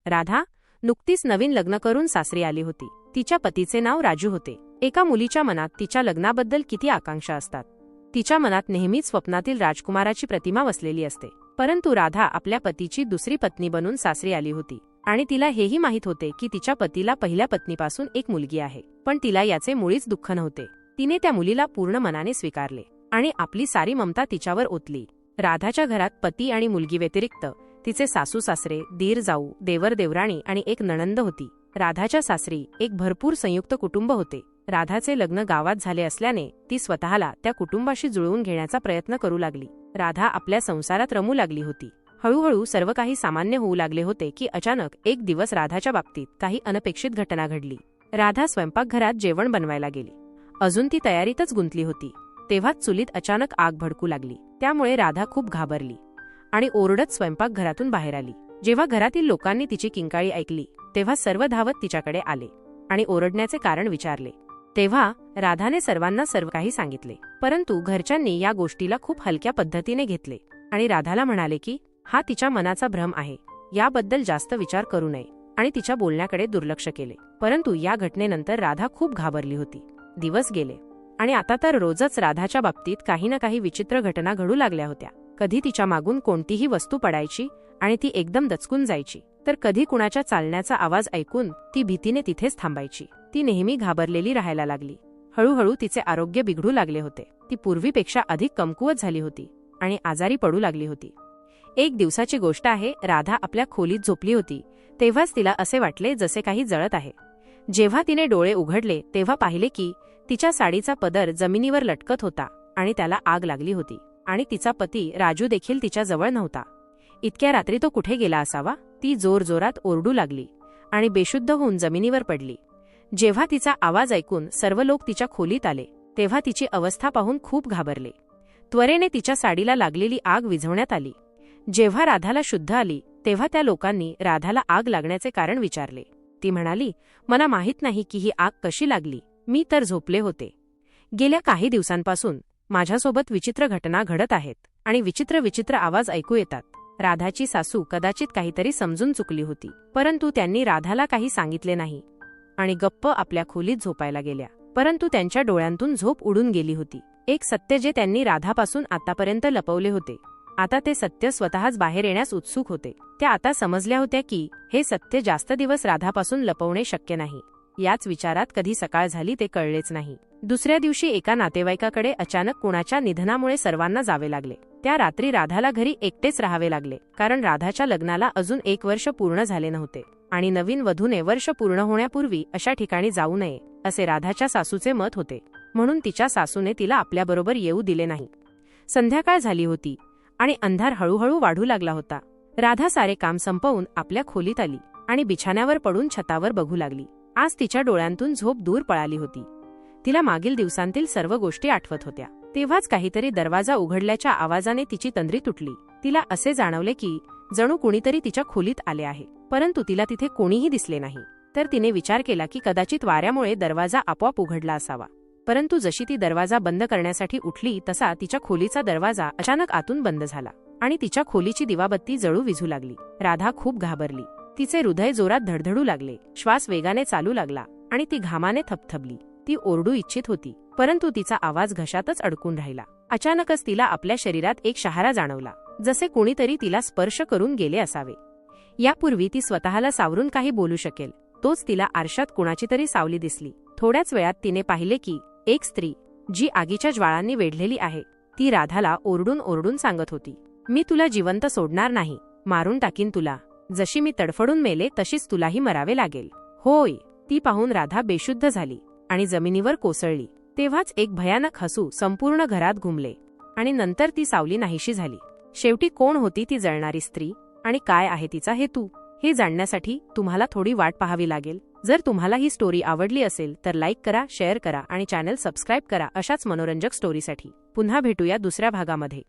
राधा नुकतीच नवीन लग्न करून सासरी आली होती. तिच्या पतीचे नाव राजू होते. एका मुलीच्या मनात तिच्या लग्नाबद्दल किती आकांक्षा असतात. तिच्या मनात नेहमीच स्वप्नातील राजकुमाराची प्रतिमा वसलेली असते. परंतु राधा आपल्या पतीची दुसरी पत्नी बनून सासरी आली होती आणि तिला हेही माहीत होते की तिच्या पतीला पहिल्या पत्नीपासून एक मुलगी आहे. पण तिला याचे मुळीच दुःख नव्हते. तिने त्या मुलीला पूर्ण मनाने स्वीकारले आणि आपली सारी ममता तिच्यावर ओतली. राधाच्या घरात पती आणि मुलगी व्यतिरिक्त तिचे सासू सासरे, दीर जाऊ, देवर देवराणी आणि एक नणंद होती. राधाच्या सासरी एक भरपूर संयुक्त कुटुंब होते. राधाचे लग्न गावात झाले असल्याने ती स्वतःला त्या कुटुंबाशी जुळवून घेण्याचा प्रयत्न करू लागली. राधा आपल्या संसारात रमू लागली होती. हळूहळू सर्व काही सामान्य होऊ लागले होते की अचानक एक दिवस राधाच्या बाबतीत काही अनपेक्षित घटना घडली. राधा स्वयंपाकघरात जेवण बनवायला गेली. अजून ती तयारीतच गुंतली होती तेव्हाच चुलीत अचानक आग भडकू लागली. त्यामुळे राधा खूप घाबरली आणि ओरडत स्वयंपाकघरातून बाहेर आली. जेव्हा घरातील लोकांनी तिची किंकाळी ऐकली तेव्हा सर्व धावत तिच्याकडे आले आणि ओरडण्याचे कारण विचारले. तेव्हा राधाने सर्वांना सर्व काही सांगितले. परंतु घरच्यांनी या गोष्टीला खूप हलक्या पद्धतीने घेतले आणि राधाला म्हणाले की हा तिच्या मनाचा भ्रम आहे, याबद्दल जास्त विचार करू नये आणि तिच्या बोलण्याकडे दुर्लक्ष केले. परंतु या घटनेनंतर राधा खूप घाबरली होती. दिवस गेले आणि आता तर रोजच राधाच्या बाबतीत काही ना काही विचित्र घटना घडू लागल्या होत्या. कधी तिच्या मागून कोणतीही वस्तू पडायची आणि ती एकदम दचकून जायची, तर कधी कुणाच्या चालण्याचा आवाज ऐकून ती भीतीने तिथेच थांबायची. ती नेहमी घाबरलेली राहायला लागली. हळूहळू तिचे आरोग्य बिघडू लागले होते. ती पूर्वीपेक्षा अधिक कमकुवत झाली होती आणि आजारी पडू लागली होती. एक दिवसाची गोष्ट आहे. राधा आपल्या खोलीत झोपली होती तेव्हाच तिला असे वाटले जसे काही जळत आहे. जेव्हा तिने डोळे उघडले तेव्हा पाहिले की तिच्या साडीचा पदर जमिनीवर लटकत होता आणि त्याला आग लागली होती आणि तिचा पती राजू देखील तिच्या जवळ नव्हता. इतक्या रात्री तो कुठे गेला असावा. ती जोरजोरात ओरडू लागली आणि बेशुद्ध होऊन जमिनीवर पडली. जेव्हा तिचा आवाज ऐकून सर्व लोक तिच्या खोलीत आले तेव्हा तिची अवस्था पाहून खूप घाबरले. त्वरेने तिच्या साडीला लागलेली आग विझवण्यात आली. जेव्हा राधाला शुद्ध आली तेव्हा त्या लोकांनी राधाला आग लागण्याचे कारण विचारले. ती म्हणाली, मला माहीत नाही की ही आग कशी लागली. मी तर झोपले होते. गेल्या काही दिवसांपासून माझ्यासोबत विचित्र घटना घडत आहेत आणि विचित्र विचित्र आवाज ऐकू येतात. राधाची सासू कदाचित काहीतरी समजून चुकली होती, परंतु त्यांनी राधाला काही सांगितले नाही आणि गप्प आपल्या खोलीत झोपायला गेल्या. परंतु त्यांच्या डोळ्यांतून झोप उडून गेली होती. एक सत्य जे त्यांनी राधापासून आतापर्यंत लपवले होते, आता ते सत्य स्वतःच बाहेर येण्यास उत्सुक होते. त्या आता समजल्या होत्या की हे सत्य जास्त दिवस राधापासून लपवणे शक्य नाही. याच विचारात कधी सकाळ झाली ते कळलेच नाही. दुसऱ्या दिवशी एका नातेवाईकाकडे अचानक कुणाच्या निधनामुळे सर्वांना जावे लागले. त्या रात्री राधाला घरी एकटेच राहावे लागले, कारण राधाच्या लग्नाला अजून 1 वर्ष पूर्ण झाले नव्हते आणि नवीन वधूने वर्ष पूर्ण होण्यापूर्वी अशा ठिकाणी जाऊ नये असे राधाच्या सासूचे मत होते. म्हणून तिच्या सासूने तिला आपल्याबरोबर येऊ दिले नाही. संध्याकाळ झाली होती आणि अंधार हळूहळू वाढू लागला होता. राधा सारे काम संपवून आपल्या खोलीत आली आणि बिछाण्यावर पडून छतावर बघू लागली. आज तिच्या डोळ्यांतून झोप दूर पळाली होती. तिला मागील दिवसांतील सर्व गोष्टी आठवत होत्या. तेव्हाच काहीतरी दरवाजा उघडल्याच्या आवाजाने तिची तंद्री तुटली. तिला असे जाणवले की जणू कुणीतरी तिच्या खोलीत आले आहे, परंतु तिला तिथे कोणीही दिसले नाही. तर तिने विचार केला की कदाचित वाऱ्यामुळे दरवाजा आपोआप उघडला असावा. परंतु जशी ती दरवाजा बंद करण्यासाठी उठली तसा तिच्या खोलीचा दरवाजा अचानक आतून बंद झाला आणि तिच्या खोलीची दिवाबत्ती जळू विझू लागली. राधा खूप घाबरली. तिचे हृदय जोरात धडधडू लागले, श्वास वेगाने चालू लागला आणि ती घामाने थपथपली. ती ओरडू इच्छित होती, परंतु तिचा आवाज घशातच अडकून राहिला. अचानकच तिला आपल्या शरीरात एक शहारा जाणवला, जसे कोणीतरी तिला स्पर्श करून गेले असावे. यापूर्वी ती स्वतःला सावरून काही बोलू शकेल, तोच तिला आरशात कुणाची तरी सावली दिसली. थोड्याच वेळात तिने पाहिले की एक स्त्री, जी आगीच्या ज्वाळांनी वेढलेली आहे, ती राधाला ओरडून ओरडून सांगत होती, मी तुला जिवंत सोडणार नाही, मारून टाकीन तुला. जशी मी तडफडून मेले तशीच तुलाही मरावे लागेल. होय. ती पाहून राधा बेशुद्ध झाली आणि जमिनीवर कोसळली. तेव्हाच एक भयानक हसू संपूर्ण घरात घुमले आणि नंतर ती सावली नाहीशी झाली. शेवटी कोण होती ती जळणारी स्त्री आणि काय आहे तिचा हेतू, हे जाणण्यासाठी तुम्हाला थोडी वाट पाहावी लागेल. जर तुम्हाला ही स्टोरी आवडली असेल तर लाईक करा, शेअर करा आणि चॅनल सबस्क्राईब करा अशाच मनोरंजक स्टोरीसाठी. पुन्हा भेटूया दुसऱ्या भागामध्ये.